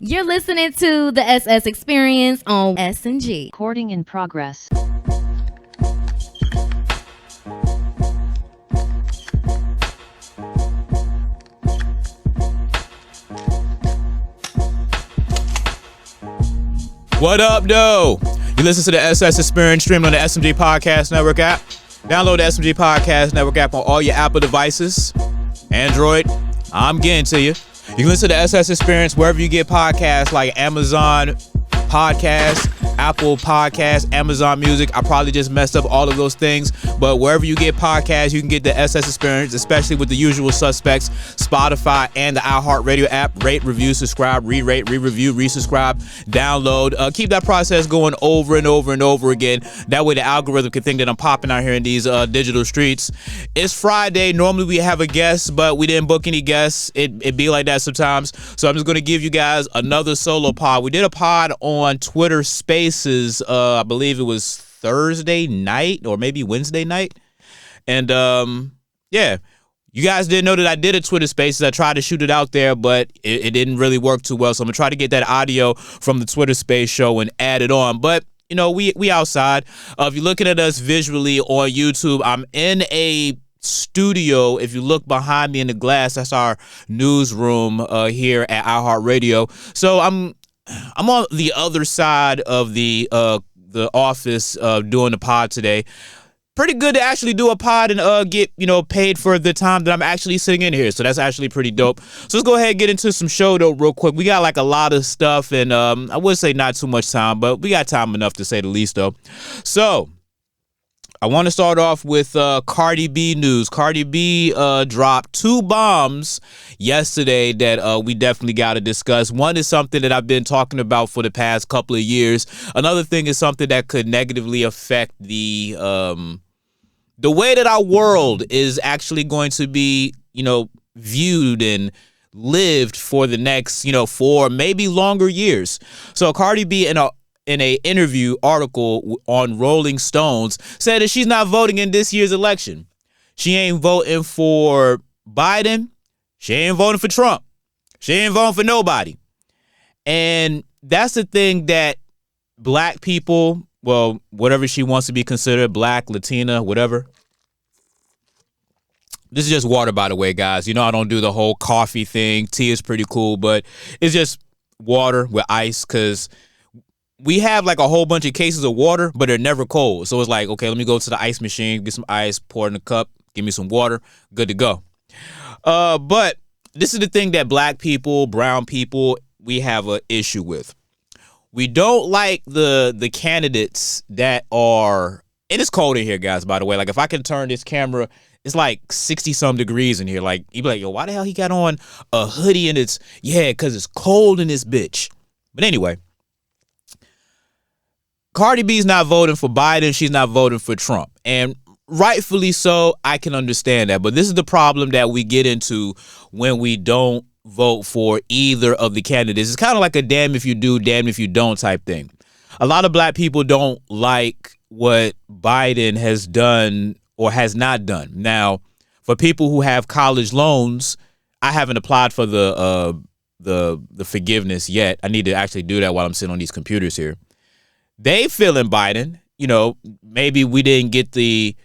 You're listening to the SS Experience on S&G. Recording in progress. What up, though? You listen to the SS Experience streaming on the SMG Podcast Network app. Download the SMG Podcast Network app on all your Apple devices. Android, I'm getting to you. You can listen to the SS Experience wherever you get podcasts like Amazon Podcasts, Apple Podcasts, Amazon Music. I probably just messed up all of those things, but wherever you get podcasts, you can get the SS Experience, especially with the usual suspects, Spotify and the iHeartRadio app. Rate, review, subscribe, re-rate, re-review, resubscribe, download. Keep that process going over and over and over again. That way the algorithm can think that I'm popping out here in these digital streets. It's Friday. Normally we have a guest, but we didn't book any guests. It be like that sometimes. So I'm just going to give you guys another solo pod. We did a pod on Twitter Spaces, I believe it was Thursday night or maybe Wednesday night. And yeah, you guys didn't know that I did a Twitter Spaces. I tried to shoot it out there, but it didn't really work too well. So I'm gonna try to get that audio from the Twitter Space show and add it on. But you know, we outside. If you're looking at us visually on YouTube, I'm in a studio. If you look behind me in the glass, that's our newsroom here at iHeartRadio. So I'm on the other side of the office doing the pod today. Pretty good to actually do a pod and get, paid for the time that I'm actually sitting in here. So that's actually pretty dope. So let's go ahead and get into some show though real quick. We got like a lot of stuff and I would say not too much time, but we got time enough to say the least though. So I want to start off with Cardi B news. Cardi B dropped 2 bombs yesterday that we definitely got to discuss. One is something that I've been talking about for the past couple of years. Another thing is something that could negatively affect the way that our world is actually going to be, viewed and lived for the next, 4, maybe longer years. So Cardi B in a interview article on Rolling Stones said that she's not voting in this year's election. She ain't voting for Biden. She ain't voting for Trump. She ain't voting for nobody. And that's the thing that black people, well, whatever she wants to be considered, black, Latina, whatever. This is just water, by the way, guys. I don't do the whole coffee thing. Tea is pretty cool, but it's just water with ice because we have like a whole bunch of cases of water, but they're never cold. So it's like, okay, let me go to the ice machine, get some ice, pour it in a cup, give me some water, good to go. But this is the thing that black people, brown people, we have an issue with. We don't like the candidates that are, and it's cold in here, guys, by the way. Like if I can turn this camera, it's like 60 some degrees in here. Like you'd be like, yo, why the hell he got on a hoodie and because it's cold in this bitch. But anyway. Cardi B's not voting for Biden. She's not voting for Trump. And rightfully so, I can understand that. But this is the problem that we get into when we don't vote for either of the candidates. It's kind of like a damn if you do, damn if you don't type thing. A lot of black people don't like what Biden has done or has not done. Now, for people who have college loans, I haven't applied for the forgiveness yet. I need to actually do that while I'm sitting on these computers here. They feeling Biden, maybe we didn't get the,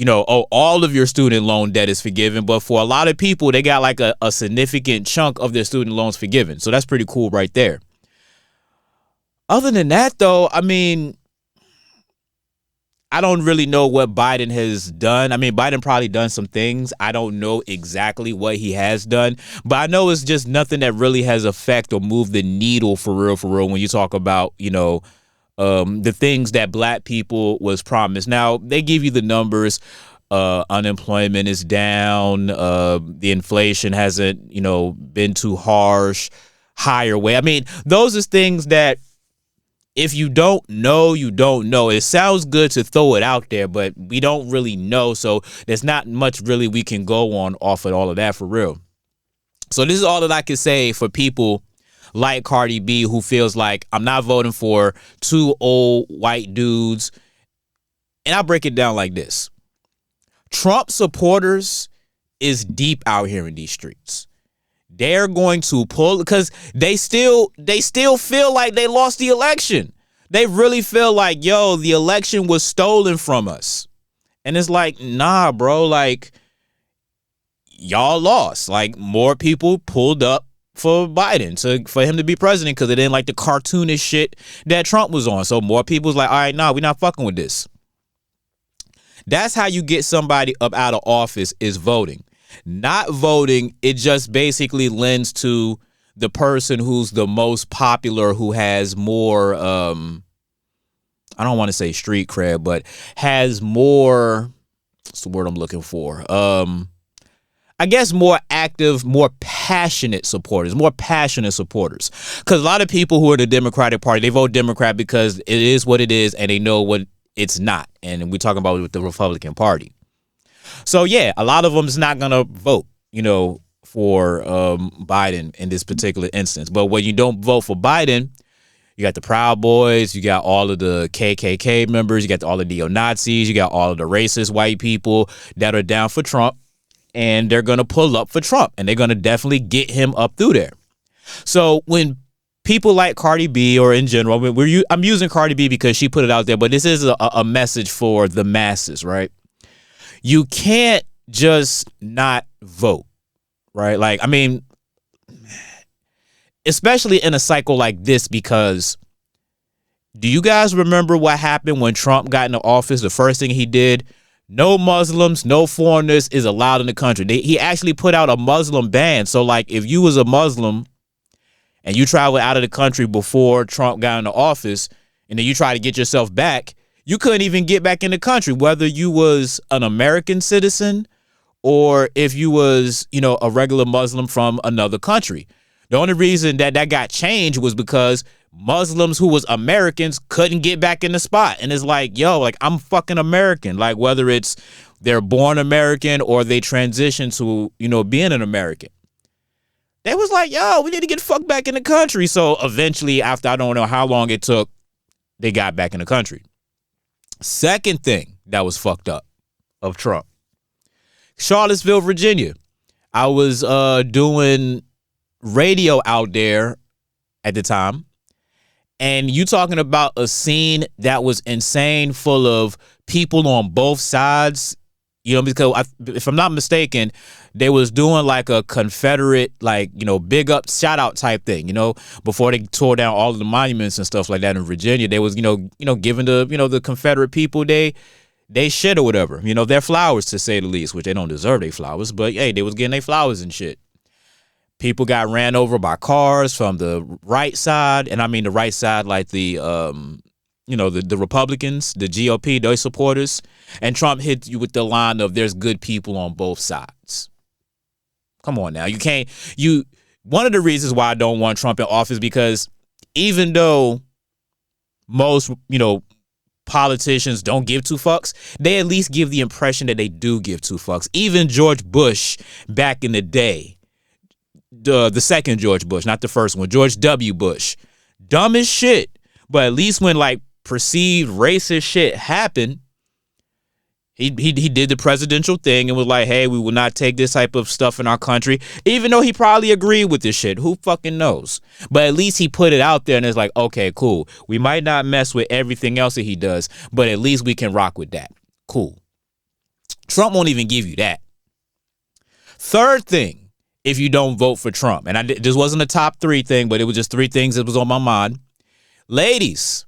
all of your student loan debt is forgiven. But for a lot of people, they got like a significant chunk of their student loans forgiven. So that's pretty cool right there. Other than that, though, I mean, I don't really know what Biden has done. I mean, Biden probably done some things. I don't know exactly what he has done, but I know it's just nothing that really has affected or moved the needle for real when you talk about, the things that black people was promised. Now, they give you the numbers. Unemployment is down. The inflation hasn't, been too harsh. Higher way. I mean, those are things that if you don't know, you don't know. It sounds good to throw it out there, but we don't really know. So there's not much really we can go on off of all of that for real. So this is all that I can say for people like Cardi B, who feels like I'm not voting for 2 old white dudes. And I'll break it down like this. Trump supporters is deep out here in these streets. they're going to pull, because they still feel like they lost the election. They really feel like, yo, the election was stolen from us. And it's like, nah, bro, like, y'all lost. Like, more people pulled up for Biden, for him to be president, because they didn't like the cartoonish shit that Trump was on. So more people was like, all right, nah, we're not fucking with this. That's how you get somebody up out of office, is voting. Not voting, it just basically lends to the person who's the most popular, who has more, I don't want to say street cred, but has more, what's the word I'm looking for? I guess more active, more passionate supporters. Because a lot of people who are in the Democratic Party, they vote Democrat because it is what it is and they know what it's not. And we're talking about with the Republican Party. So, yeah, a lot of them is not going to vote, for Biden in this particular instance. But when you don't vote for Biden, you got the Proud Boys, you got all of the KKK members, you got all the neo-Nazis, you got all of the racist white people that are down for Trump. And they're going to pull up for Trump, and they're going to definitely get him up through there. So when people like Cardi B, or in general, I'm using Cardi B because she put it out there, but this is a message for the masses, right? You can't just not vote, right? Like, I mean, especially in a cycle like this, because do you guys remember what happened when Trump got into office? The first thing he did, no Muslims, no foreigners is allowed in the country. He actually put out a Muslim ban. So, like, if you was a Muslim and you traveled out of the country before Trump got into office, and then you try to get yourself back, you couldn't even get back in the country, whether you was an American citizen or if you was, a regular Muslim from another country. The only reason that got changed was because Muslims who was Americans couldn't get back in the spot. And it's like, yo, like, I'm fucking American. Like, whether it's they're born American or they transition to, being an American. They was like, yo, we need to get fucked back in the country. So eventually, after I don't know how long it took, they got back in the country. Second thing that was fucked up of Trump, Charlottesville, Virginia. I was doing radio out there at the time. And you talking about a scene that was insane, full of people on both sides, because if I'm not mistaken, they was doing like a Confederate, like, big up shout out type thing, before they tore down all of the monuments and stuff like that in Virginia. They was, giving the Confederate people they shit or whatever, their flowers, to say the least, which they don't deserve their flowers, but hey, they was getting their flowers and shit. People got ran over by cars from the right side, and I mean the right side, like the the Republicans, the GOP, those supporters, and Trump hit you with the line of "there's good people on both sides." Come on now, one of the reasons why I don't want Trump in office, because even though most politicians don't give two fucks, they at least give the impression that they do give two fucks. Even George Bush back in the day. The second George Bush, not the first one, George W. Bush, dumb as shit. But at least when like perceived racist shit happened, he did the presidential thing and was like, hey, we will not take this type of stuff in our country, even though he probably agreed with this shit. Who fucking knows? But at least he put it out there, and it's like, okay, cool. We might not mess with everything else that he does, but at least we can rock with that. Cool. Trump won't even give you that. Third thing, if you don't vote for Trump, and this wasn't a top three thing, but it was just three things that was on my mind. Ladies,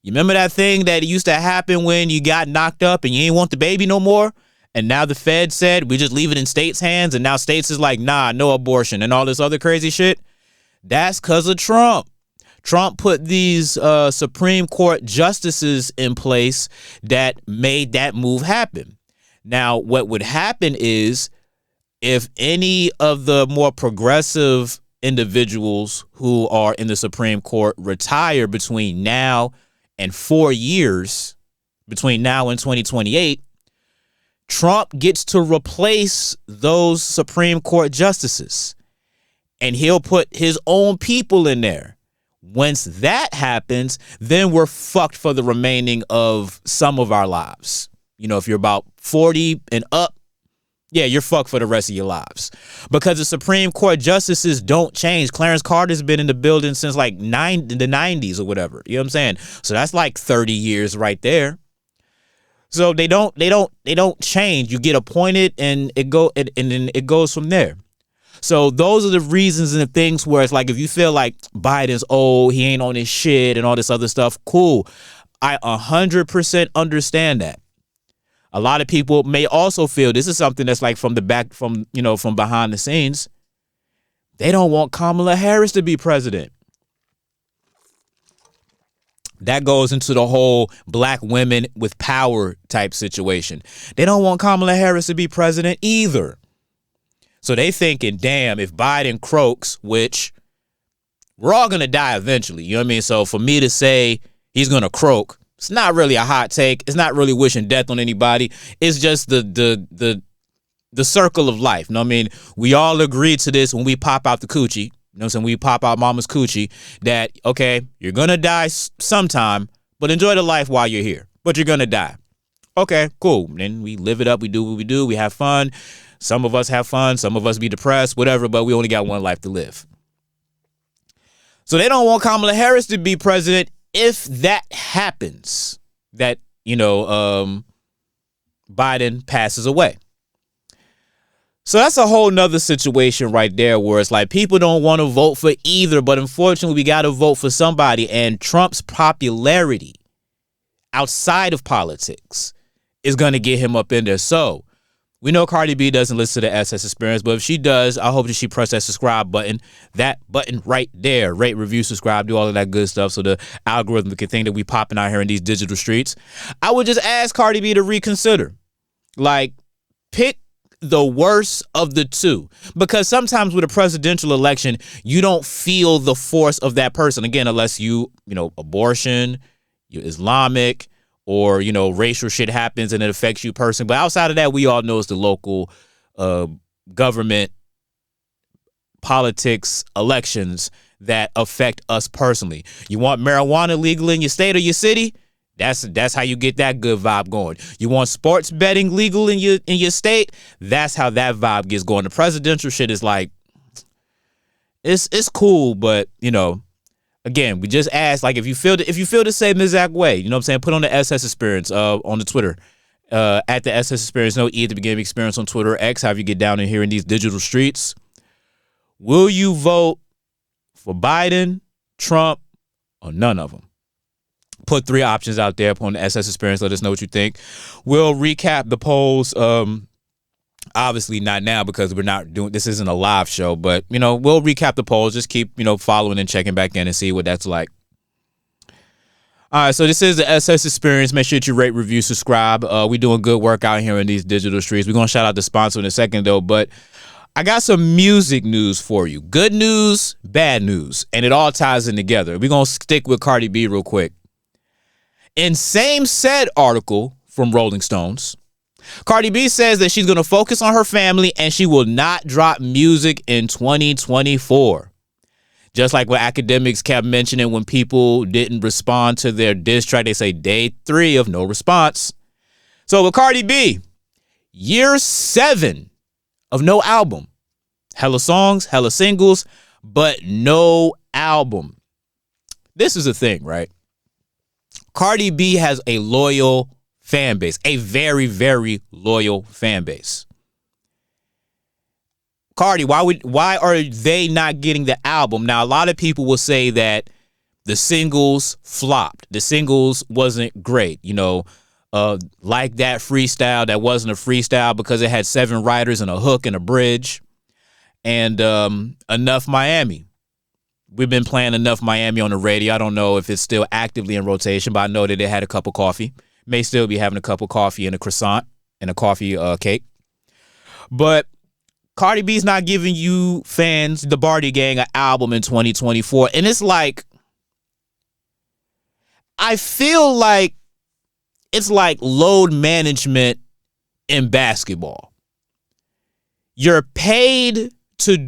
you remember that thing that used to happen when you got knocked up and you ain't want the baby no more? And now the Fed said, we just leave it in states' hands, and now states is like, nah, no abortion and all this other crazy shit? That's because of Trump. Trump put these Supreme Court justices in place that made that move happen. Now, what would happen is, if any of the more progressive individuals who are in the Supreme Court retire between now and 4 years, between now and 2028, Trump gets to replace those Supreme Court justices, and he'll put his own people in there. Once that happens, then we're fucked for the remaining of some of our lives. If you're about 40 and up, yeah, you're fucked for the rest of your lives. Because the Supreme Court justices don't change. Clarence Carter's been in the building since like the 90s or whatever. You know what I'm saying? So that's like 30 years right there. So they don't change. You get appointed and then it goes from there. So those are the reasons and the things where it's like, if you feel like Biden's old, he ain't on his shit and all this other stuff, cool. I 100% understand that. A lot of people may also feel this is something that's like from behind the scenes. They don't want Kamala Harris to be president. That goes into the whole black women with power type situation. They don't want Kamala Harris to be president either. So they thinking, damn, if Biden croaks, which we're all going to die eventually. You know what I mean? So for me to say he's going to croak, it's not really a hot take. It's not really wishing death on anybody. It's just the circle of life. You know what I mean? We all agreed to this when we pop out the coochie. You know what I'm saying? We pop out mama's coochie that, okay, you're going to die sometime, but enjoy the life while you're here. But you're going to die. Okay, cool. Then we live it up. We do what we do. We have fun. Some of us have fun. Some of us be depressed, whatever, but we only got one life to live. So they don't want Kamala Harris to be president if that happens, that, Biden passes away. So that's a whole nother situation right there where it's like people don't want to vote for either, but unfortunately we got to vote for somebody. And Trump's popularity outside of politics is going to get him up in there. So we know Cardi B doesn't listen to the SS Experience, but if she does, I hope that she press that subscribe button, that button right there, rate, review, subscribe, do all of that good stuff so the algorithm can think that we popping out here in these digital streets. I would just ask Cardi B to reconsider. Like, pick the worst of the two, because sometimes with a presidential election, you don't feel the force of that person. Again, unless abortion, you're Islamic, or, racial shit happens and it affects you personally. But outside of that, we all know it's the local government, politics, elections that affect us personally. You want marijuana legal in your state or your city? That's how you get that good vibe going. You want sports betting legal in your state? That's how that vibe gets going. The presidential shit is like, it's cool, but again, we just ask, like, if you feel the same exact way, you know what I'm saying? Put on the SS Experience on the Twitter. At the SS Experience, no E at the beginning of Experience on Twitter, X, however you get down in here in these digital streets. Will you vote for Biden, Trump, or none of them? Put 3 options out there. Put on the SS Experience. Let us know what you think. We'll recap the polls. Obviously not now because we're not doing, this isn't a live show, but we'll recap the polls. Just keep following and checking back in and see what that's like. All right, so this is the SS Experience. Make sure that you rate, review, subscribe. We doing good work out here in these digital streets. We're gonna shout out the sponsor in a second though, but I got some music news for you. Good news, bad news, and it all ties in together. We're gonna stick with Cardi B real quick. In same said article from Rolling Stones, Cardi B says that she's going to focus on her family and she will not drop music in 2024. Just like what Academics kept mentioning when people didn't respond to their diss track, they say day 3 of no response. So with Cardi B, year 7 of no album. Hella songs, hella singles, but no album. This is the thing, right? Cardi B has a loyal fan base, a very, very loyal fan base. Cardi, why are they not getting the album? Now, a lot of people will say that the singles flopped. The singles wasn't great. Like that freestyle, that wasn't a freestyle because it had 7 writers and a hook and a bridge. And Enough Miami. We've been playing Enough Miami on the radio. I don't know if it's still actively in rotation, but I know that it had a cup of coffee. May still be having a cup of coffee and a croissant and a coffee cake. But Cardi B's not giving you fans, the Barty Gang, an album in 2024. And it's like, I feel like it's like load management in basketball. You're paid to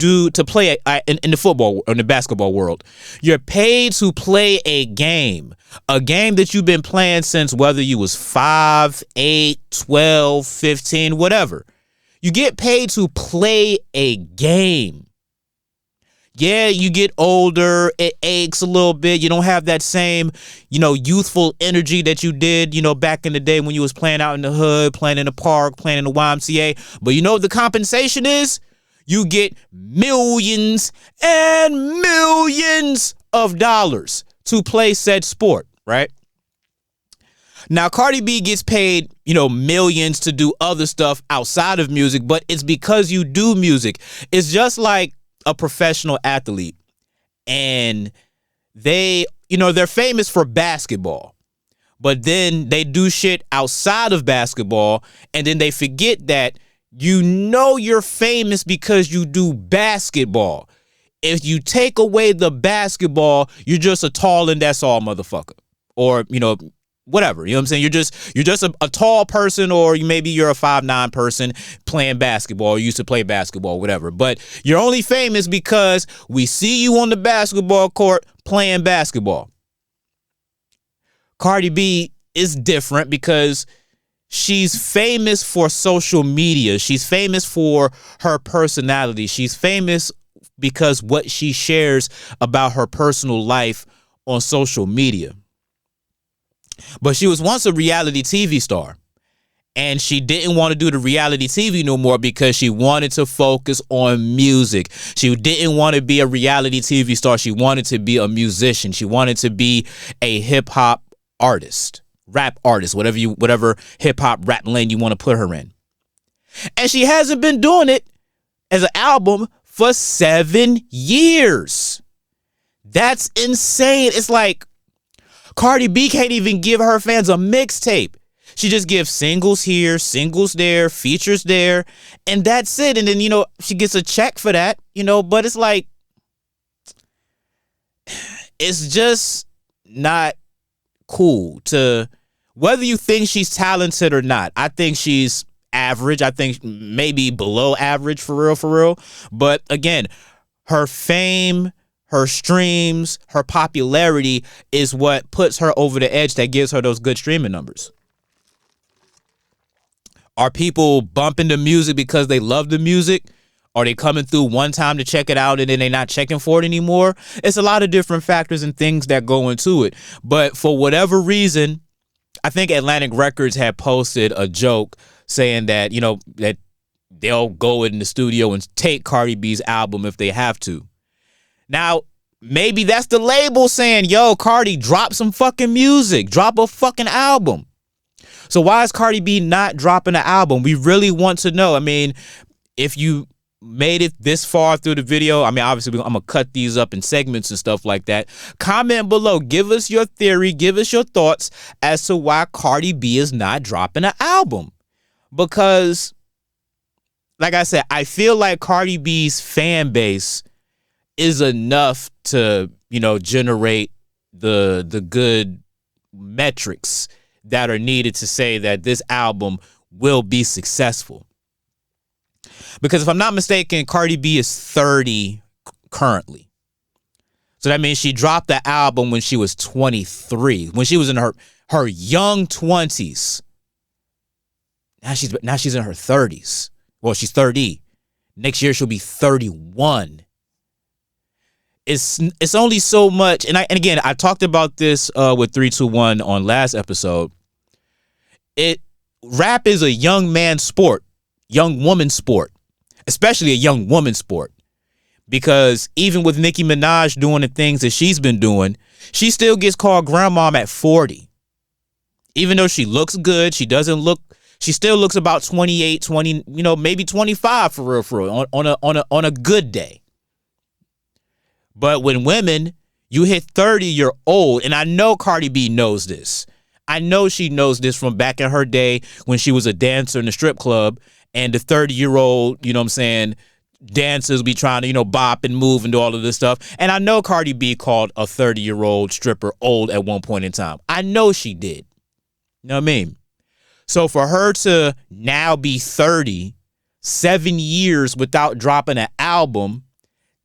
play in the football or in the basketball world. You're paid to play a game that you've been playing since whether you was 5, 8, 12, 15, whatever. You get paid to play a game. Yeah, you get older, it aches a little bit. You don't have that same, youthful energy that you did, back in the day when you was playing out in the hood, playing in the park, playing in the YMCA. But you know what the compensation is? You get millions and millions of dollars to play said sport, right? Now, Cardi B gets paid, millions to do other stuff outside of music, but it's because you do music. It's just like a professional athlete, and they're famous for basketball, but then they do shit outside of basketball, and then they forget that you're famous because you do basketball. If you take away the basketball, you're just a tall and that's all motherfucker, or whatever, you know what I'm saying? You're just a tall person, or maybe you're a 5'9" person playing basketball, or used to play basketball, whatever. But you're only famous because we see you on the basketball court playing basketball. Cardi B is different because she's famous for social media. She's famous for her personality. She's famous because what she shares about her personal life on social media. But she was once a reality TV star, and she didn't want to do the reality TV no more because she wanted to focus on music. She didn't want to be a reality TV star. She wanted to be a musician. She wanted to be a hip hop artist, rap artist, whatever hip hop rap lane you want to put her in. And she hasn't been doing it as an album for 7 years. That's insane. It's like Cardi B can't even give her fans a mixtape. She just gives singles here, singles there, features there, and that's it. And then, she gets a check for that, but it's like, it's just not cool to, whether you think she's talented or not. I think she's average. I think maybe below average for real. But again, her fame, her streams, her popularity is what puts her over the edge, that gives her those good streaming numbers. Are people bumping the music because they love the music? Are they coming through one time to check it out and then they're not checking for it anymore? It's a lot of different factors and things that go into it. But for whatever reason, I think Atlantic Records had posted a joke saying that, that they'll go in the studio and take Cardi B's album if they have to. Now, maybe that's the label saying, yo, Cardi, drop some fucking music. Drop a fucking album. So why is Cardi B not dropping an album? We really want to know. I mean, if you made it this far through the video, obviously I'm going to cut these up in segments and stuff like that. Comment below. Give us your theory. Give us your thoughts as to why Cardi B is not dropping an album. Because, like I said, I feel like Cardi B's fan base is enough to, generate the good metrics that are needed to say that this album will be successful. Because if I'm not mistaken, Cardi B is 30 currently. So that means she dropped the album when she was 23, when she was in her young 20s. Now she's in her 30s. Well, she's 30. Next year she'll be 31. It's only so much, and again I talked about this with 321 on last episode. Rap is a young man's sport, young woman's sport, especially a young woman's sport, because even with Nicki Minaj doing the things that she's been doing, she still gets called grandmom at 40. Even though she looks good, she still looks about 28, 20, maybe 25 for real on a good day. But when women, you hit 30, you're old. And I know Cardi B knows this. I know she knows this from back in her day when she was a dancer in the strip club, and the 30-year-old, dancers be trying to, bop and move and do all of this stuff. And I know Cardi B called a 30-year-old stripper old at one point in time. I know she did. You know what I mean? So for her to now be 30, 7 years without dropping an album,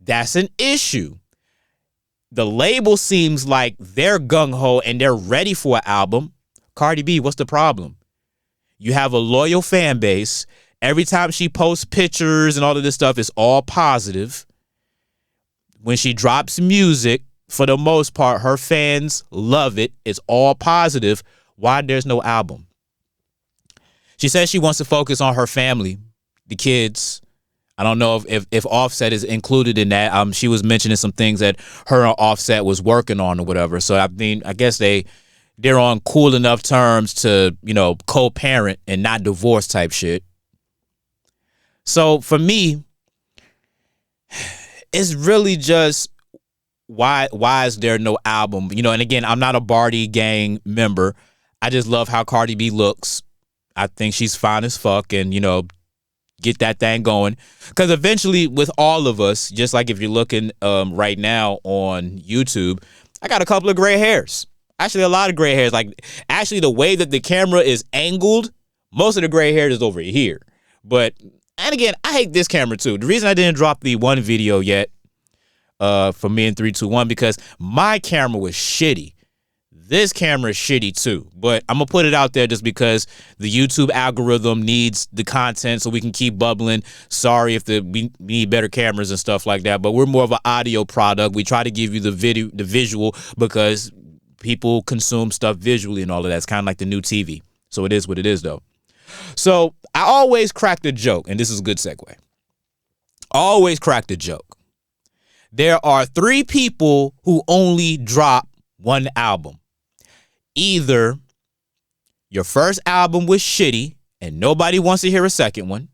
that's an issue. The label seems like they're gung-ho and they're ready for an album. Cardi B, what's the problem? You have a loyal fan base, Every time she posts pictures and all of this stuff, it's all positive. When she drops music, for the most part, her fans love it. It's all positive. Why there's no album? She says she wants to focus on her family, the kids. I don't know if Offset is included in that. She was mentioning some things that her and Offset was working on or whatever. So I mean, I guess they're on cool enough terms to, co-parent and not divorce type shit. So for me, it's really just why is there no album? And again, I'm not a Barty Gang member. I just love how Cardi B looks. I think she's fine as fuck, and get that thing going. Because eventually, with all of us, just like if you're looking right now on YouTube, I got a couple of gray hairs. Actually, a lot of gray hairs. Like, actually, the way that the camera is angled, most of the gray hair is over here. But, and again, I hate this camera too. The reason I didn't drop the one video yet for me in 3, 2, 1, because my camera was shitty. This camera is shitty too, but I'm going to put it out there just because the YouTube algorithm needs the content so we can keep bubbling. Sorry if we need better cameras and stuff like that, but we're more of an audio product. We try to give you the visual because people consume stuff visually and all of that. It's kind of like the new TV. So it is what it is though. So I always crack the joke, and this is a good segue. Always crack the joke. There are 3 people who only drop one album. Either your first album was shitty and nobody wants to hear a second one.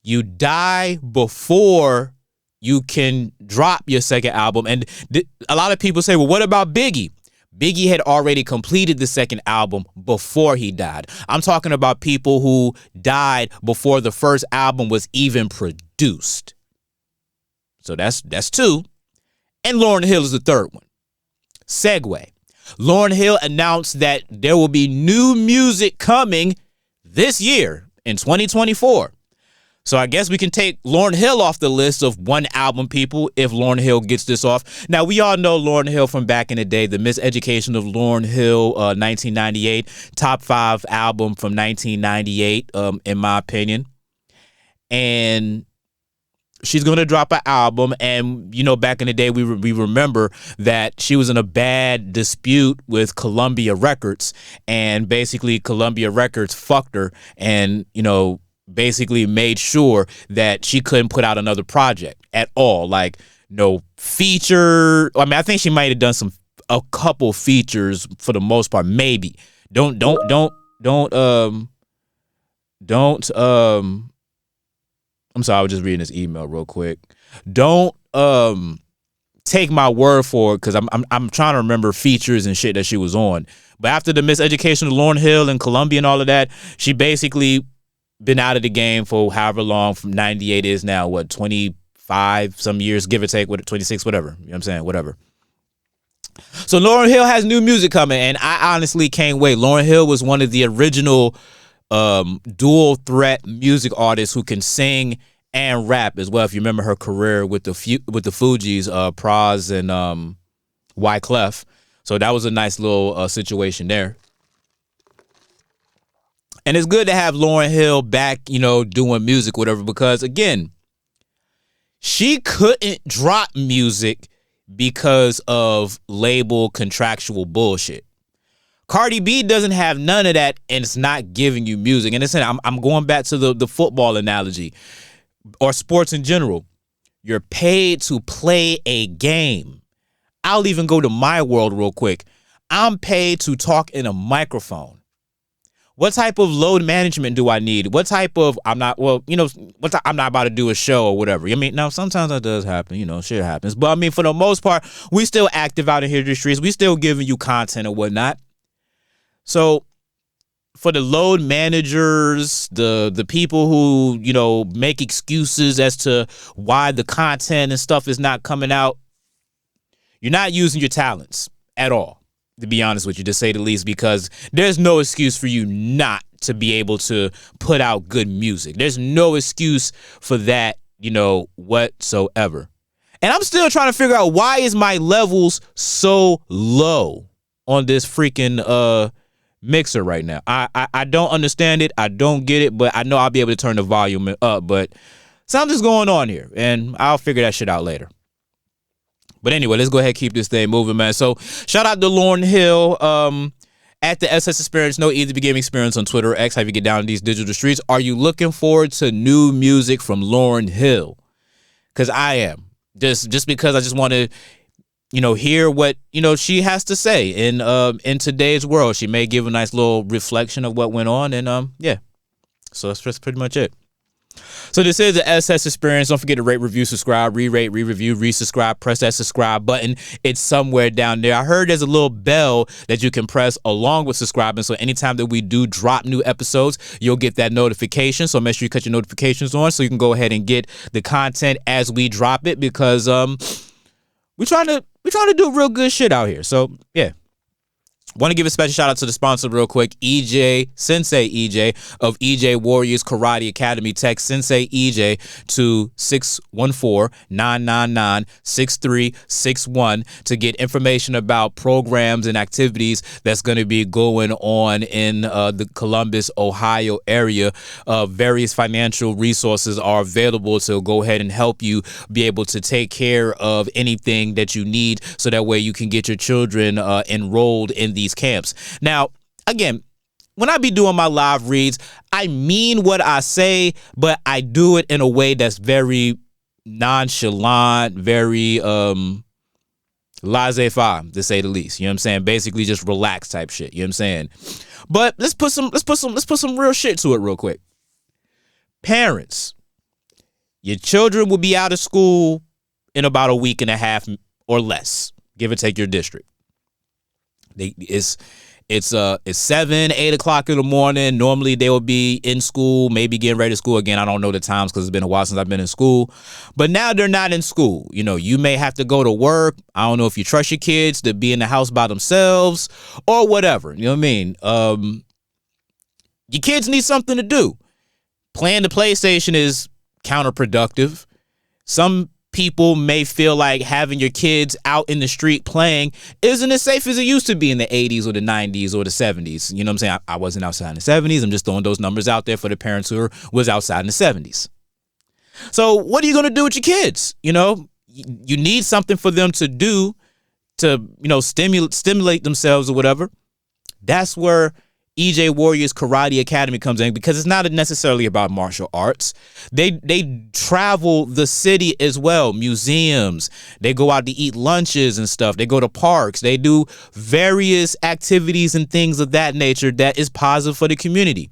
You die before you can drop your second album. And a lot of people say, well, what about Biggie? Biggie had already completed the second album before he died. I'm talking about people who died before the first album was even produced. So that's 2. And Lauryn Hill is the 3rd one. Segue. Lauryn Hill announced that there will be new music coming this year in 2024. So I guess we can take Lauryn Hill off the list of one album people if Lauryn Hill gets this off. Now, we all know Lauryn Hill from back in the day, the Miseducation of Lauryn Hill, 1998, top 5 album from 1998, in my opinion. And she's going to drop an album, and, back in the day, we remember that she was in a bad dispute with Columbia Records, and basically Columbia Records fucked her and, basically made sure that she couldn't put out another project at all. Like, no feature. I mean, I think she might have done a couple features for the most part, maybe. Don't I'm sorry, I was just reading this email real quick. Don't take my word for it, because I'm trying to remember features and shit that she was on. But after the Miseducation of Lauryn Hill and Columbia and all of that, she basically been out of the game for however long. From 98 is now, 25 some years, give or take, 26, whatever. You know what I'm saying? Whatever. So Lauryn Hill has new music coming, and I honestly can't wait. Lauryn Hill was one of the original dual threat music artists who can sing and rap as well. If you remember her career with the Fugees, Pras and Wyclef. So that was a nice little situation there. And it's good to have Lauryn Hill back, doing music, whatever, because again, she couldn't drop music because of label contractual bullshit. Cardi B doesn't have none of that, and it's not giving you music. And I'm going back to the football analogy or sports in general. You're paid to play a game. I'll even go to my world real quick. I'm paid to talk in a microphone. What type of load management do I need? What type of, I'm not about to do a show or whatever. I mean, now sometimes that does happen, shit happens. But I mean, for the most part, we still active out in here in the streets. We still giving you content and whatnot. So for the load managers, the people who, make excuses as to why the content and stuff is not coming out, you're not using your talents at all, to be honest with you, to say the least, because there's no excuse for you not to be able to put out good music. There's no excuse for that, whatsoever. And I'm still trying to figure out, why is my levels so low on this freaking mixer right now. I don't understand it. I don't get it, but I know I'll be able to turn the volume up. But something's going on here, and I'll figure that shit out later. But anyway, let's go ahead and keep this thing moving, man. So shout out to Lauryn Hill at the SS Experience. No Easy Beginning Experience on Twitter or X. How you get down in these digital streets. Are you looking forward to new music from Lauryn Hill? Because I am. Just because I just want to, hear what, she has to say in today's world. She may give a nice little reflection of what went on. And yeah. So that's pretty much it. So this is the SS Experience. Don't forget to rate, review, subscribe, re-rate, re-review, resubscribe. Press that subscribe button. It's somewhere down there. I heard there's a little bell that you can press along with subscribing. So anytime that we do drop new episodes, you'll get that notification. So make sure you cut your notifications on so you can go ahead and get the content as we drop it, because we're trying to do real good shit out here. So yeah. Want to give a special shout out to the sponsor real quick, Sensei EJ of EJ Warriors Karate Academy. Text Sensei EJ to 614-999-6361 to get information about programs and activities that's going to be going on in the Columbus, Ohio area. Various financial resources are available to go ahead and help you be able to take care of anything that you need, so that way you can get your children enrolled in these camps. Now, again, when I be doing my live reads, I mean what I say, but I do it in a way that's very nonchalant, very laissez-faire, to say the least. You know what I'm saying? Basically just relax type shit. You know what I'm saying? But let's put some real shit to it real quick. Parents, your children will be out of school in about a week and a half or less, give or take your district. It's 7, 8 o'clock in the morning. Normally they will be in school, maybe getting ready to school. Again, I don't know the times because it's been a while since I've been in school. But now they're not in school. You may have to go to work. I don't know if you trust your kids to be in the house by themselves or whatever. You know what I mean? Your kids need something to do. Playing the PlayStation is counterproductive. Some people may feel like having your kids out in the street playing isn't as safe as it used to be in the 80s or the 90s or the 70s. You know what I'm saying? I wasn't outside in the 70s. I'm just throwing those numbers out there for the parents who was outside in the 70s. So what are you going to do with your kids? You need something for them to do to, stimulate themselves or whatever. That's where EJ Warriors Karate Academy comes in, because it's not necessarily about martial arts. They travel the city as well, museums. They go out to eat lunches and stuff. They go to parks. They do various activities and things of that nature that is positive for the community.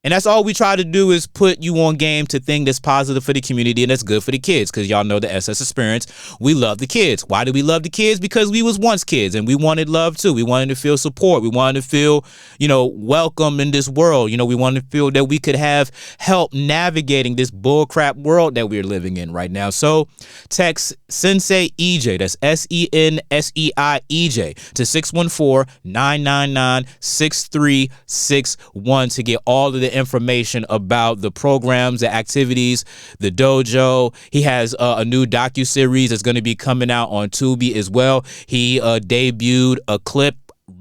And that's all we try to do, is put you on game to think that's positive for the community and that's good for the kids, because y'all know the SS Experience. We love the kids. Why do we love the kids? Because we was once kids and we wanted love too. We wanted to feel support. We wanted to feel, welcome in this world. We wanted to feel that we could have help navigating this bullcrap world that we're living in right now. So text Sensei EJ, that's SENSEI EJ, to 614-999-6361 to get all of the information about the programs, the activities, the dojo. He has a new docuseries that's going to be coming out on Tubi as well. He debuted a clip.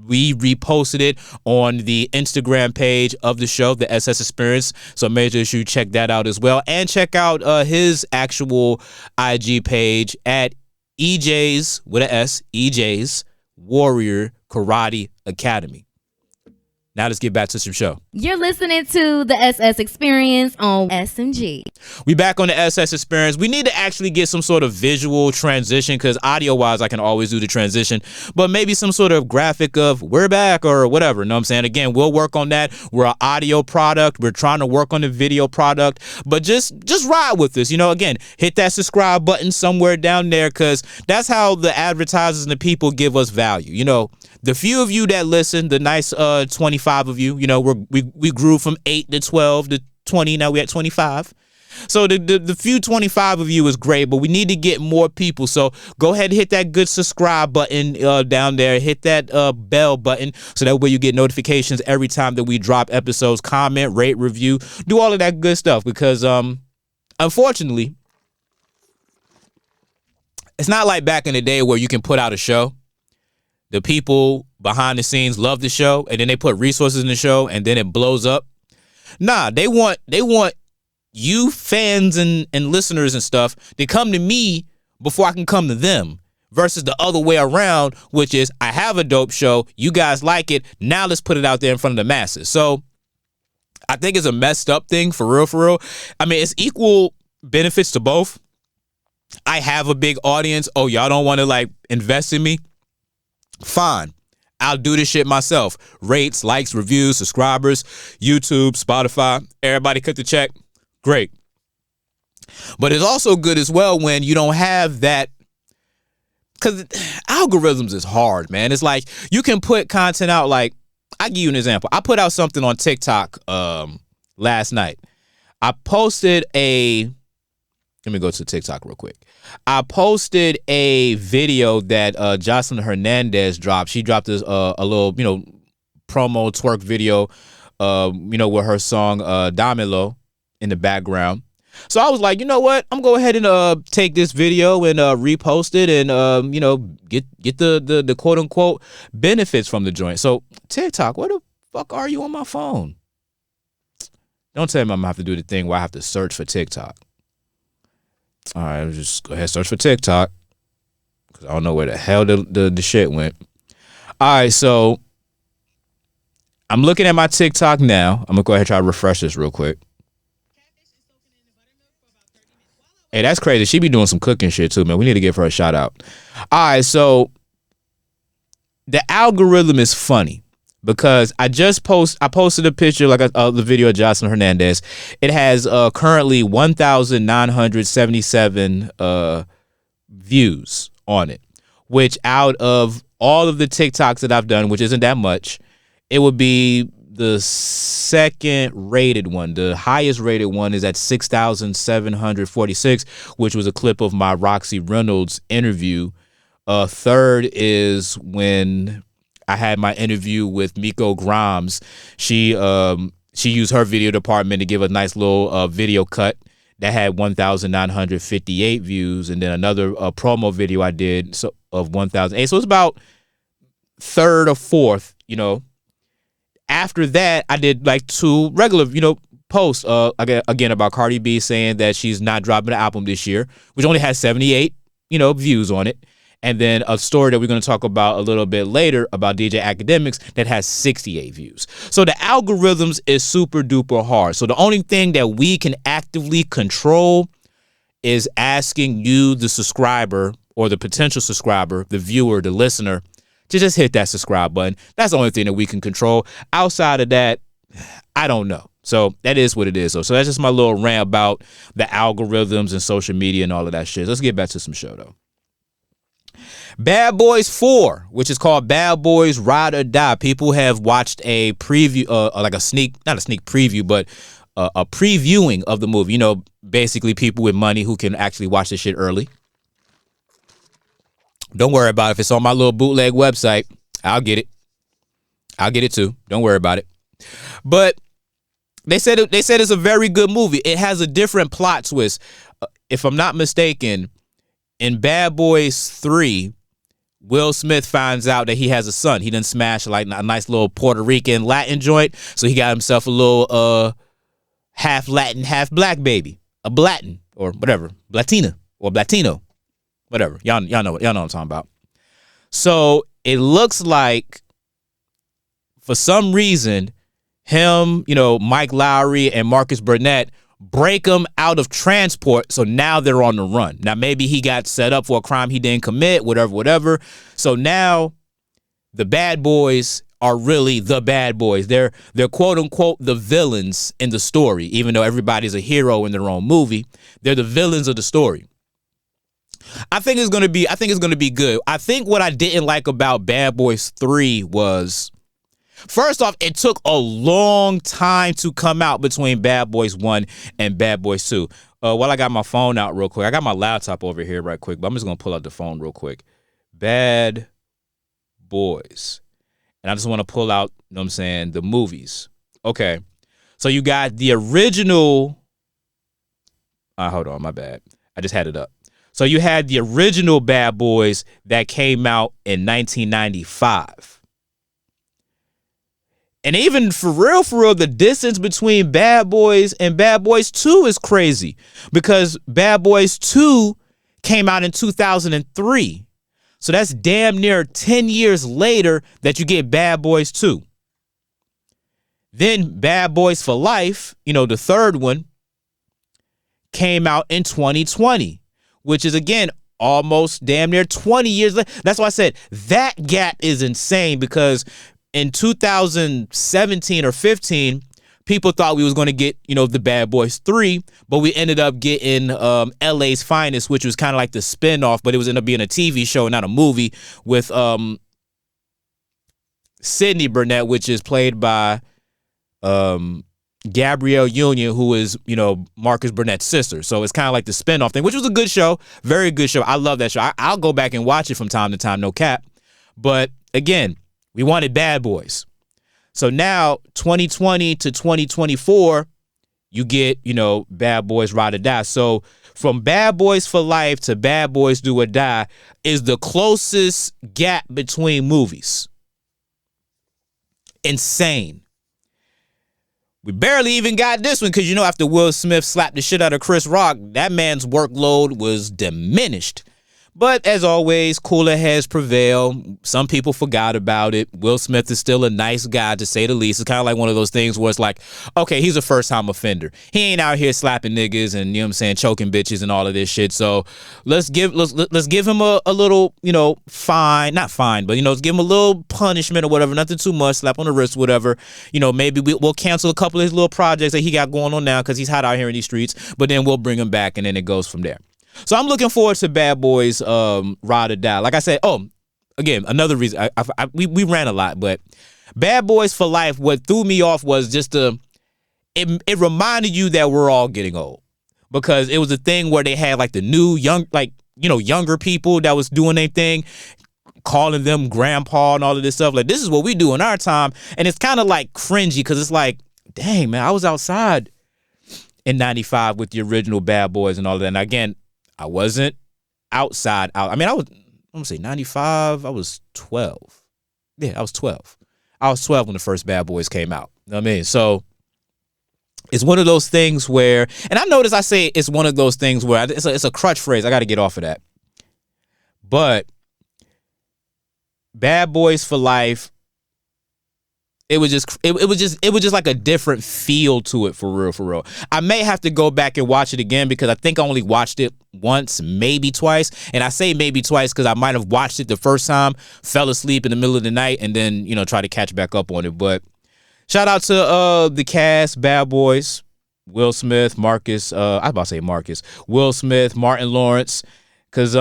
We reposted it on the Instagram page of the show, the SS Experience. So make sure you check that out as well. And check out his actual IG page at EJ's, with an S, EJ's Warrior Karate Academy. Now let's get back to some show. You're listening to the SS Experience on SMG. We back on the SS Experience. We need to actually get some sort of visual transition, because audio-wise, I can always do the transition. But maybe some sort of graphic of we're back or whatever. You know what I'm saying? Again, we'll work on that. We're an audio product. We're trying to work on the video product. But just ride with us. Again, hit that subscribe button somewhere down there, because that's how the advertisers and the people give us value. The few of you that listen, the nice 25 of you, we grew from 8 to 12 to 20. Now we're at 25. So the few 25 of you is great, but we need to get more people. So go ahead and hit that good subscribe button down there. Hit that bell button so that way you get notifications every time that we drop episodes. Comment, rate, review, do all of that good stuff, because unfortunately, it's not like back in the day where you can put out a show. The people behind the scenes love the show, and then they put resources in the show, and then it blows up. Nah, they want you fans and listeners and stuff to come to me before I can come to them, versus the other way around, which is I have a dope show, you guys like it, now let's put it out there in front of the masses. So I think it's a messed up thing, for real. I mean, it's equal benefits to both. I have a big audience. Oh, y'all don't want to like invest in me? Fine. I'll do this shit myself. Rates, likes, reviews, subscribers, YouTube, Spotify, everybody cut the check. Great. But it's also good as well when you don't have that, because algorithms is hard, man. It's like you can put content out. Like, I'll give you an example. I put out something on TikTok last night. I posted let me go to TikTok real quick. I posted a video that Jocelyn Hernandez dropped. She dropped a little, promo twerk video, with her song Damelo in the background. So I was like, you know what? I'm going to go ahead and take this video and repost it and, get the quote unquote benefits from the joint. So TikTok, where the fuck are you on my phone? Don't tell me I'm going to have to do the thing where I have to search for TikTok. All right, I'll just go ahead and search for TikTok because I don't know where the hell the shit went. All right, so I'm looking at my TikTok now. I'm going to go ahead and try to refresh this real quick. Hey, that's crazy. She be doing some cooking shit too, man. We need to give her a shout out. All right, so the algorithm is funny because I posted a picture like the video of Jocelyn Hernandez. It has currently 1,977 views on it, which out of all of the TikToks that I've done, which isn't that much, it would be the second rated one. The highest rated one is at 6,746, which was a clip of my Roxy Reynolds interview. Third is when I had my interview with Miko Grimes. She used her video department to give a nice little video cut that had 1,958 views, and then another promo video I did of 1,008. So it's about third or fourth, After that, I did like two regular, posts again about Cardi B saying that she's not dropping an album this year, which only has 78, views on it. And then a story that we're going to talk about a little bit later about DJ Akademics that has 68 views. So the algorithms is super duper hard. So the only thing that we can actively control is asking you, the subscriber, or the potential subscriber, the viewer, the listener, to just hit that subscribe button. That's the only thing that we can control. Outside of that, I don't know. So that is what it is. So that's just my little rant about the algorithms and social media and all of that shit. Let's get back to some show, though. Bad Boys 4, which is called Bad Boys Ride or Die. People have watched a preview, not a sneak preview, but a previewing of the movie. Basically people with money who can actually watch this shit early. Don't worry about it. If it's on my little bootleg website, I'll get it. I'll get it too. Don't worry about it. But they said it's a very good movie. It has a different plot twist. If I'm not mistaken, in Bad Boys 3, Will Smith finds out that he has a son. He done smashed like a nice little Puerto Rican Latin joint. So he got himself a little half Latin, half black baby. A Blatin or whatever. Blatina or Blatino. Whatever. Y'all know what I'm talking about. So it looks like for some reason, him, Mike Lowry and Marcus Burnett break him out of transport, so now they're on the run. Now, maybe he got set up for a crime he didn't commit, whatever. So now the bad boys are really the bad boys. They're quote-unquote the villains in the story, even though everybody's a hero in their own movie. They're the villains of the story. I think it's gonna be good. I think what I didn't like about Bad Boys 3 was, first off, it took a long time to come out between Bad Boys 1 and Bad Boys 2. While I got my phone out real quick, I got my laptop over here right quick, but I'm just going to pull out the phone real quick. Bad Boys. And I just want to pull out, the movies. Okay. So you got the original. Hold on, my bad. I just had it up. So you had the original Bad Boys that came out in 1995. And even for real, the distance between Bad Boys and Bad Boys 2 is crazy, because Bad Boys 2 came out in 2003. So that's damn near 10 years later that you get Bad Boys 2. Then Bad Boys for Life, the third one, came out in 2020, which is, again, almost damn near 20 years later. That's why I said that gap is insane, because in 2017 or 15, people thought we was going to get, the Bad Boys 3, but we ended up getting LA's Finest, which was kind of like the spinoff, but it was ended up being a TV show, not a movie, with Sydney Burnett, which is played by Gabrielle Union, who is, Marcus Burnett's sister. So it's kind of like the spinoff thing, which was a good show. Very good show. I love that show. I'll go back and watch it from time to time, no cap. But again, we wanted Bad Boys. So now 2020 to 2024, you get, Bad Boys Ride or Die. So from Bad Boys for Life to Bad Boys Do or Die is the closest gap between movies. Insane. We barely even got this one because, after Will Smith slapped the shit out of Chris Rock, that man's workload was diminished. But as always, cooler heads prevail. Some people forgot about it. Will Smith is still a nice guy, to say the least. It's kind of like one of those things where it's like, okay, he's a first-time offender. He ain't out here slapping niggas and, choking bitches and all of this shit. So let's give him a little, fine. Not fine, but, let's give him a little punishment or whatever. Nothing too much. Slap on the wrist, whatever. Maybe we'll cancel a couple of his little projects that he got going on now because he's hot out here in these streets. But then we'll bring him back, and then it goes from there. So I'm looking forward to Bad Boys Ride or Die. Like I said, again, another reason. We ran a lot, but Bad Boys for Life, what threw me off was just it reminded you that we're all getting old. Because it was a thing where they had like the new, younger people that was doing their thing, calling them grandpa and all of this stuff. Like, this is what we do in our time. And it's kind of like cringy because it's like, dang, man, I was outside in 95 with the original Bad Boys and all of that. And again, I wasn't outside. I mean, I'm going to say 95. I was 12. Yeah, I was 12. I was 12 when the first Bad Boys came out. You know what I mean? So it's one of those things where, and I notice I say it's one of those things where it's a crutch phrase. I got to get off of that. But Bad Boys for Life, it was just like a different feel to it, for real. I may have to go back and watch it again because I think I only watched it once, maybe twice. And I say maybe twice because I might have watched it the first time, fell asleep in the middle of the night, and then, try to catch back up on it. But shout out to the cast, Bad Boys, Will Smith, Marcus, I was about to say Marcus, Will Smith, Martin Lawrence, because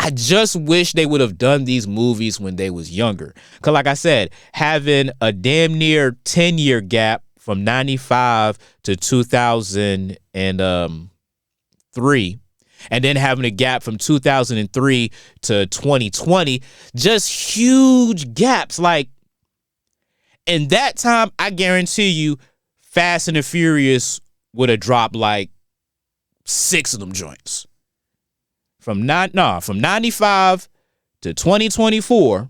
I just wish they would have done these movies when they was younger. Because like I said, having a damn near 10-year gap from 95 to 2003, and then having a gap from 2003 to 2020, just huge gaps. Like, in that time, I guarantee you, Fast and the Furious would have dropped like 6 of them joints. From 95 to 2024.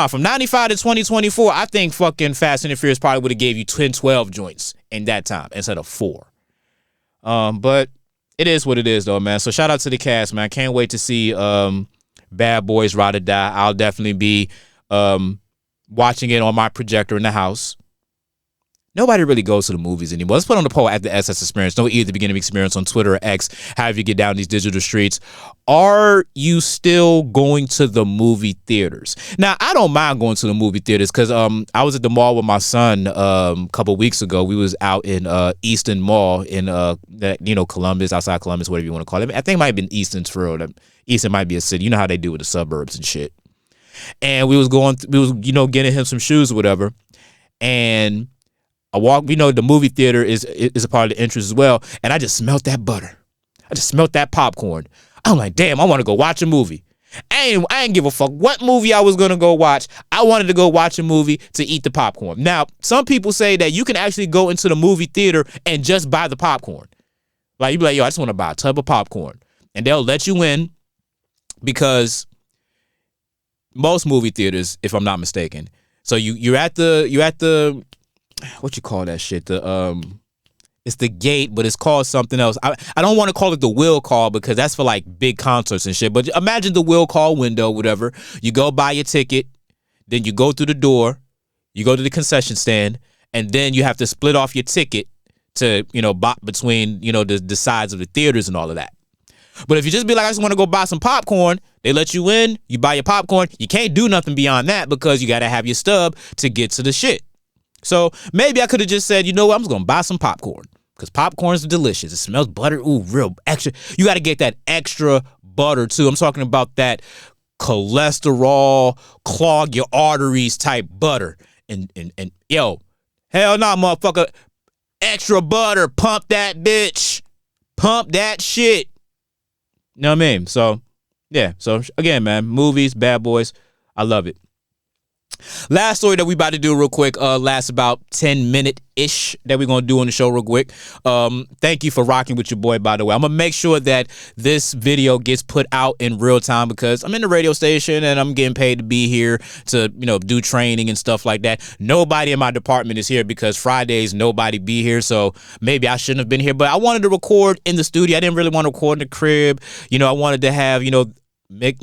From 95 to 2024, I think fucking Fast and the Furious probably would have gave you 10, 12 joints in that time instead of 4. But it is what it is, though, man. So shout out to the cast, man. I can't wait to see Bad Boys Ride or Die. I'll definitely be watching it on my projector in the house. Nobody really goes to the movies anymore. Let's put on the poll at the SS Experience. No E at the beginning of Experience on Twitter or X. However you get down these digital streets. Are you still going to the movie theaters? Now, I don't mind going to the movie theaters because I was at the mall with my son a couple weeks ago. We was out in Easton Mall in Columbus, outside Columbus, whatever you want to call it. I think it might have been Easton's for real. Easton might be a city. You know how they do with the suburbs and shit. And we was getting him some shoes or whatever. And I walk, the movie theater is a part of the entrance as well. And I just smelt that butter. I just smelt that popcorn. I'm like, damn, I want to go watch a movie. I ain't give a fuck what movie I was going to go watch. I wanted to go watch a movie to eat the popcorn. Now, some people say that you can actually go into the movie theater and just buy the popcorn. Like, you be like, yo, I just want to buy a tub of popcorn. And they'll let you in because most movie theaters, if I'm not mistaken. So you're at the what you call that shit? It's the gate, but it's called something else. I don't want to call it the will call because that's for like big concerts and shit. But imagine the will call window, whatever. You go buy your ticket, then you go through the door, you go to the concession stand, and then you have to split off your ticket to, between, the sides of the theaters and all of that. But if you just be like, I just want to go buy some popcorn, they let you in, you buy your popcorn. You can't do nothing beyond that because you got to have your stub to get to the shit. So maybe I could have just said, you know what, I'm just going to buy some popcorn because popcorn's delicious. It smells butter. Ooh, real extra. You got to get that extra butter too. I'm talking about that cholesterol, clog your arteries type butter. And yo, hell no, motherfucker. Extra butter. Pump that bitch. Pump that shit. You know what I mean? So, yeah. So, again, man, movies, Bad Boys, I love it. Last story that we about to do real quick, lasts about 10-minute-ish that we're going to do on the show real quick. Thank you for rocking with your boy, by the way. I'm going to make sure that this video gets put out in real time because I'm in the radio station and I'm getting paid to be here to, do training and stuff like that. Nobody in my department is here because Fridays nobody be here, so maybe I shouldn't have been here. But I wanted to record in the studio. I didn't really want to record in the crib. I wanted to have, make,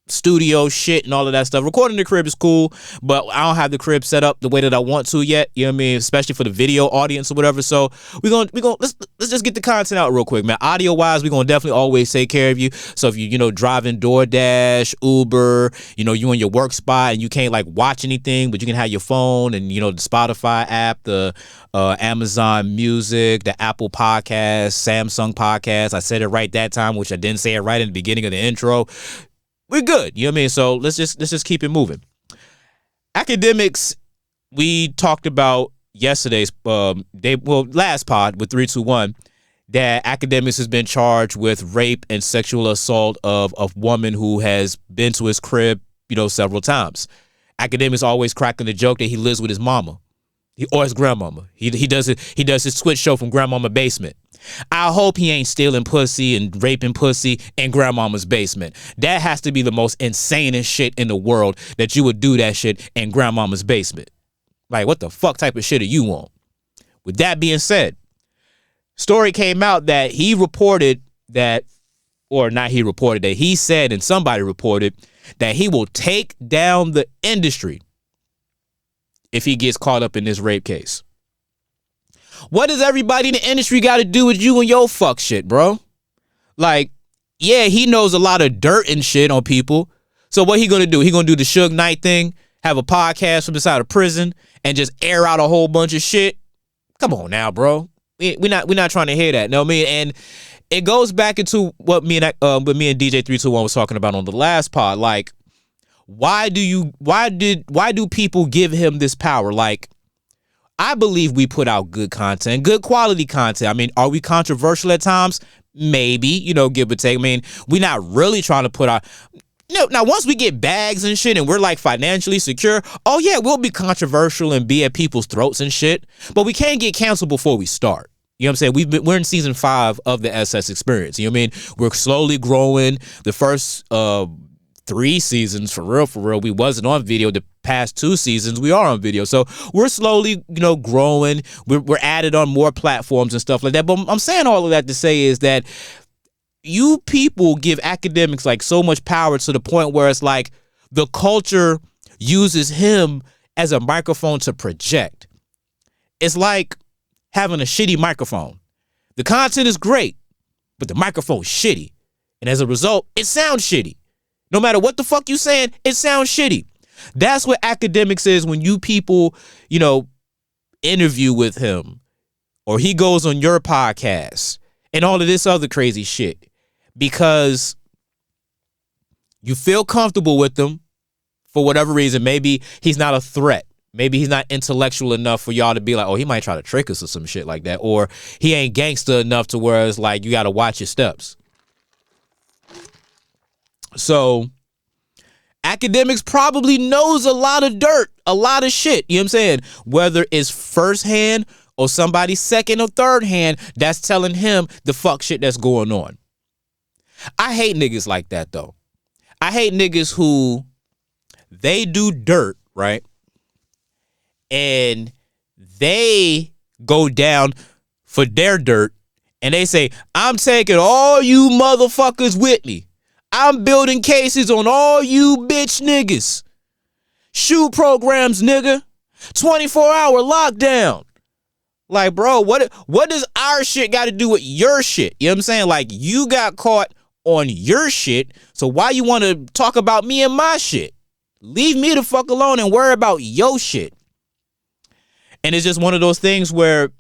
studio shit and all of that stuff. Recording the crib is cool, but I don't have the crib set up the way that I want to yet. You know what I mean? Especially for the video audience or whatever. So let's just get the content out real quick, man. Audio wise, we're gonna definitely always take care of you. So if you driving DoorDash, Uber, you in your work spot and you can't like watch anything, but you can have your phone and the Spotify app, the Amazon Music, the Apple Podcast, Samsung Podcast. I said it right that time, which I didn't say it right in the beginning of the intro. We're good. You know what I mean? So let's just keep it moving. Akademics, we talked about yesterday's last pod with 321 that Akademics has been charged with rape and sexual assault of a woman who has been to his crib, several times. Akademics always cracking the joke that he lives with his mama. Or his grandmama. He does his Twitch show from grandmama basement. I hope he ain't stealing pussy and raping pussy in grandmama's basement. That has to be the most insanest shit in the world that you would do that shit in grandmama's basement. Like, what the fuck type of shit are you on? With that being said, story came out that he reported that, or not he reported, that he said and somebody reported that he will take down the industry if he gets caught up in this rape case. What does everybody in the industry got to do with you and your fuck shit, bro? Like, yeah, he knows a lot of dirt and shit on people. So what he gonna do? He gonna do the Suge Knight thing, have a podcast from inside of prison, and just air out a whole bunch of shit? Come on now, bro. We're not trying to hear that. Know what I mean? And it goes back into what me and DJ 321 was talking about on the last pod. Like, why do people give him this power? Like, I believe we put out good content, good quality content. I mean, are we controversial at times? Maybe, give or take. I mean, we're not really trying to put out. Now, once we get bags and shit and we're like financially secure, oh yeah, we'll be controversial and be at people's throats and shit. But we can't get canceled before we start. You know what I'm saying? We're in season 5 of the SS Experience. You know what I mean? We're slowly growing. The first 3 seasons, for real, we wasn't on video. The past 2 seasons, we are on video. So we're slowly, growing. We're added on more platforms and stuff like that. But I'm saying all of that to say is that you people give Akademics like so much power to the point where it's like the culture uses him as a microphone to project. It's like having a shitty microphone. The content is great, but the microphone's shitty. And as a result, it sounds shitty. No matter what the fuck you saying, it sounds shitty. That's what Akademics is when you people, interview with him or he goes on your podcast and all of this other crazy shit because you feel comfortable with him for whatever reason. Maybe he's not a threat. Maybe he's not intellectual enough for y'all to be like, oh, he might try to trick us or some shit like that. Or he ain't gangster enough to where it's like you got to watch your steps. So Akademics probably knows a lot of dirt, a lot of shit. You know what I'm saying? Whether it's firsthand or somebody second or third hand that's telling him the fuck shit that's going on. I hate niggas like that, though. I hate niggas who they do dirt, right? And they go down for their dirt, and they say, I'm taking all you motherfuckers with me. I'm building cases on all you bitch niggas. Shoot programs, nigga. 24-hour lockdown. Like, bro, what does our shit got to do with your shit? You know what I'm saying? Like, you got caught on your shit, so why you want to talk about me and my shit? Leave me the fuck alone and worry about your shit. And it's just one of those things where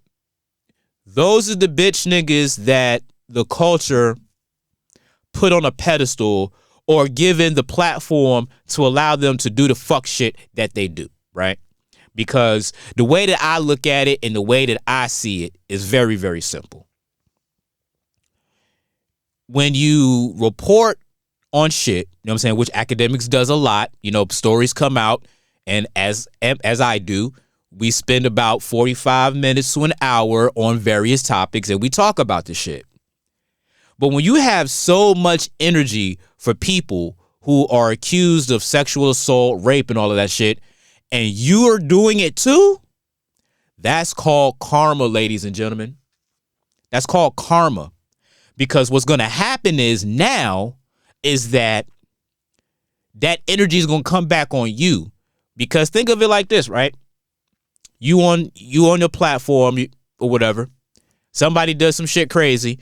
those are the bitch niggas that the culture put on a pedestal or given the platform to allow them to do the fuck shit that they do, right? Because the way that I look at it and the way that I see it is very, very simple. When you report on shit, you know what I'm saying, which Akademics does a lot, you know, stories come out, and as I do, we spend about 45 minutes to an hour on various topics and we talk about the shit. But when you have so much energy for people who are accused of sexual assault, rape, and all of that shit, and you are doing it too, that's called karma, ladies and gentlemen. That's called karma. Because what's going to happen is now is that energy is going to come back on you. Because think of it like this, right? You on your platform or whatever, somebody does some shit crazy,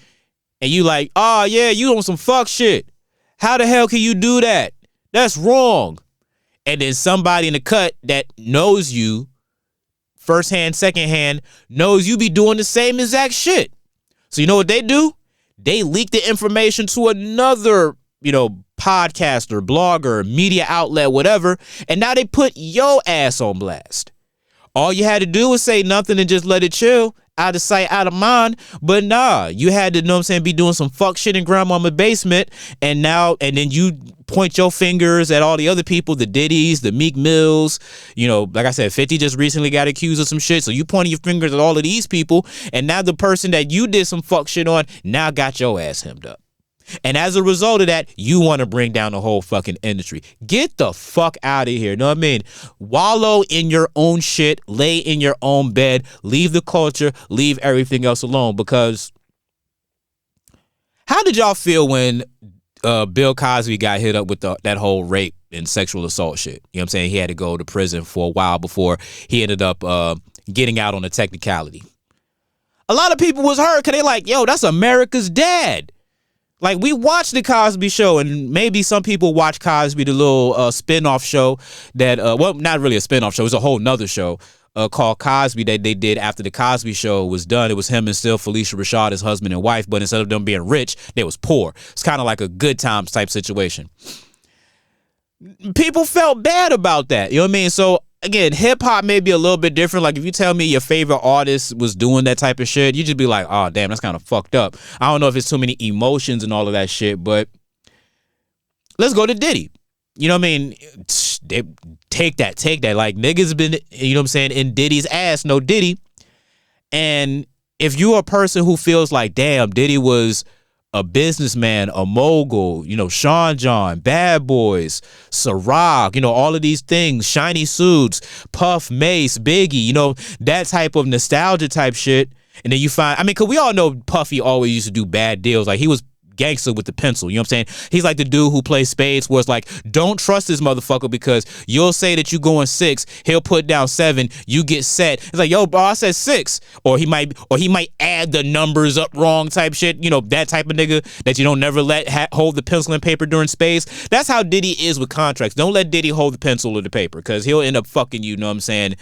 and you like, oh yeah, you on some fuck shit. How the hell can you do that? That's wrong. And then somebody in the cut that knows you, firsthand, secondhand, knows you be doing the same exact shit. So you know what they do? They leak the information to another, podcaster, blogger, media outlet, whatever, and now they put your ass on blast. All you had to do was say nothing and just let it chill. Out of sight, out of mind. But nah, you had to, be doing some fuck shit in grandmama's basement. And then you point your fingers at all the other people, the Diddies, the Meek Mills. Like I said, 50 just recently got accused of some shit. So you pointing your fingers at all of these people. And now the person that you did some fuck shit on now got your ass hemmed up. And as a result of that, you want to bring down the whole fucking industry. Get the fuck out of here. Know what I mean? Wallow in your own shit. Lay in your own bed. Leave the culture. Leave everything else alone. Because how did y'all feel when Bill Cosby got hit up with that whole rape and sexual assault shit? You know what I'm saying? He had to go to prison for a while before he ended up getting out on a technicality. A lot of people was hurt because they like, yo, that's America's dad. Like, we watched the Cosby Show, and maybe some people watch Cosby, the little spin-off show that, not really a spin-off show. It was a whole nother show called Cosby that they did after the Cosby Show was done. It was him and still Felicia Rashad, his husband and wife, but instead of them being rich, they was poor. It's kind of like a Good Times type situation. People felt bad about that. You know what I mean? So, again, hip-hop may be a little bit different. Like, if you tell me your favorite artist was doing that type of shit, you just be like, oh, damn, that's kind of fucked up. I don't know if it's too many emotions and all of that shit, but let's go to Diddy. You know what I mean? They take that. Like, niggas been, you know what I'm saying, in Diddy's ass, no Diddy. And if you're a person who feels like, damn, Diddy was a businessman, a mogul, Sean John, Bad Boys, Ciroc, all of these things, shiny suits, Puff, Mace, Biggie, that type of nostalgia type shit. And then you find, because we all know Puffy always used to do bad deals. Like, he was gangster with the pencil, you know what I'm saying? He's like the dude who plays spades where it's like, don't trust this motherfucker because you'll say that you going 6, he'll put down 7, you get set. It's like, yo, bro, I said 6. Or he might add the numbers up wrong type shit, that type of nigga that you don't never let hold the pencil and paper during spades. That's how Diddy is with contracts. Don't let Diddy hold the pencil or the paper because he'll end up fucking you know what I'm saying?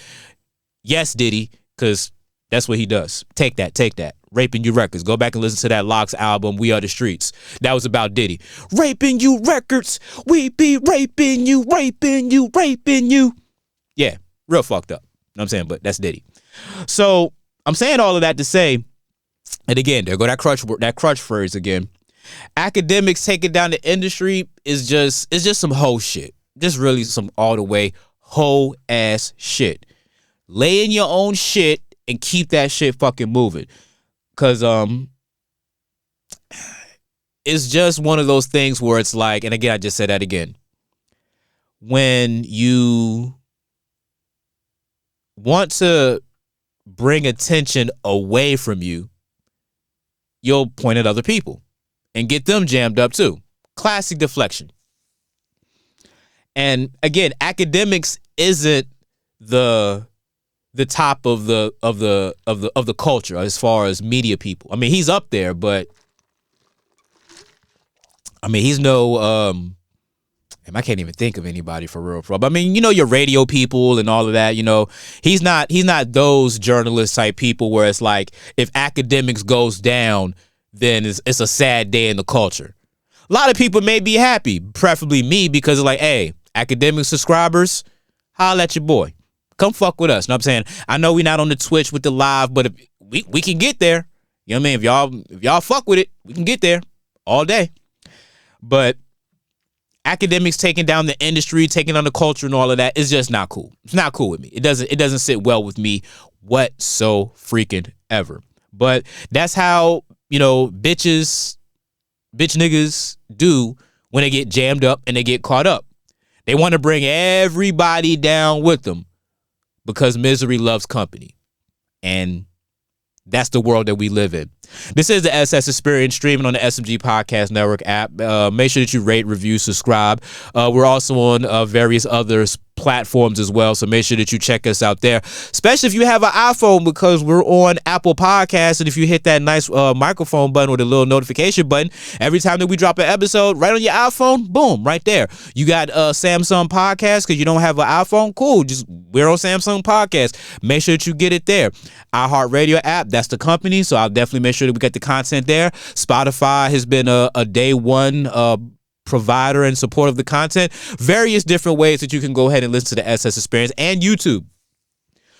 Yes, Diddy, because that's what he does. Take that. Raping You Records. Go back and listen to that Lox album, We Are the Streets. That was about Diddy. Raping you records. We be raping you. Yeah, real fucked up. You know what I'm saying? But that's Diddy. So I'm saying all of that to say, and again, there go that crutch phrase again. Akademics taking down the industry is just some hoe shit. Just really some all the way hoe ass shit. Lay in your own shit and keep that shit fucking moving. Because it's just one of those things where it's like, and again, I just said that again. when you want to bring attention away from you, you'll point at other people and get them jammed up too. Classic deflection. And again, Akademics isn't the top of the culture as far as media people. I mean, he's up there, but I mean, he's no I can't even think of anybody for real. I mean, you know, your radio people and all of that, you know, he's not those journalist type people where it's like, if Akademics goes down, then it's a sad day in the culture. A lot of people may be happy, preferably me, because it's like, hey, Akademic subscribers, holla at your boy. Come fuck with us. Know what I'm saying? I know we're not on the Twitch with the live, but if we can get there. You know what I mean? If y'all fuck with it, we can get there all day. But Akademics taking down the industry, taking on the culture and all of that is just not cool. It's not cool with me. It doesn't sit well with me freaking ever. But that's how, you know, bitch niggas do when they get jammed up and they get caught up. They want to bring everybody down with them because misery loves company. And that's the world that we live in. This is the SS Experience, streaming on the SMG Podcast Network app. Make sure that you rate, review, subscribe. We're also on various other platforms as well, so make sure that you check us out there, especially if you have an iPhone, because we're on Apple Podcasts, and if you hit that nice microphone button or the little notification button, every time that we drop an episode right on your iPhone, boom, right there. You got Samsung Podcast because you don't have an iPhone? Cool, just we're on Samsung Podcast. Make sure that you get it there. iHeartRadio app, that's the company, so I'll definitely make sure that we get the content there. Spotify has been a day one provider and support of the content. Various different ways that you can go ahead and listen to the SS Experience, and YouTube.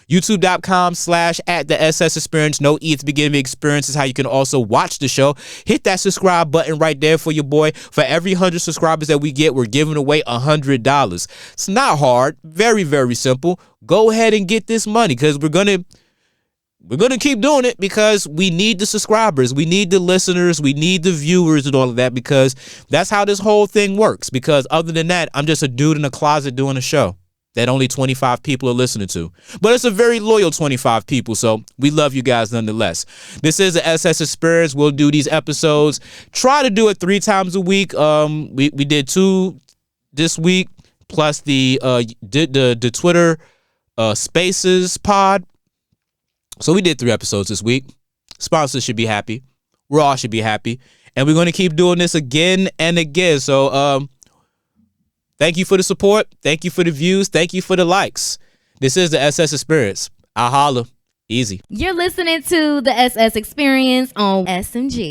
YouTube.com/@the SS Experience. No E at the beginning of the experience is how you can also watch the show. Hit that subscribe button right there for your boy. For every 100 subscribers that we get, we're giving away $100. It's not hard. Very, very simple. Go ahead and get this money, because we're gonna keep doing it, because we need the subscribers, we need the listeners, we need the viewers and all of that, because that's how this whole thing works. Because other than that, I'm just a dude in a closet doing a show that only 25 people are listening to. But it's a very loyal 25 people, so we love you guys nonetheless. This is the SS Experience. We'll do these episodes. Try to do it 3 times a week. We did 2 this week, plus the Twitter Spaces pod. So we did 3 episodes this week. Sponsors should be happy. We all should be happy. And we're going to keep doing this again and again. So thank you for the support. Thank you for the views. Thank you for the likes. This is the SS Experience. I holla. Easy. You're listening to the SS Experience on SMG.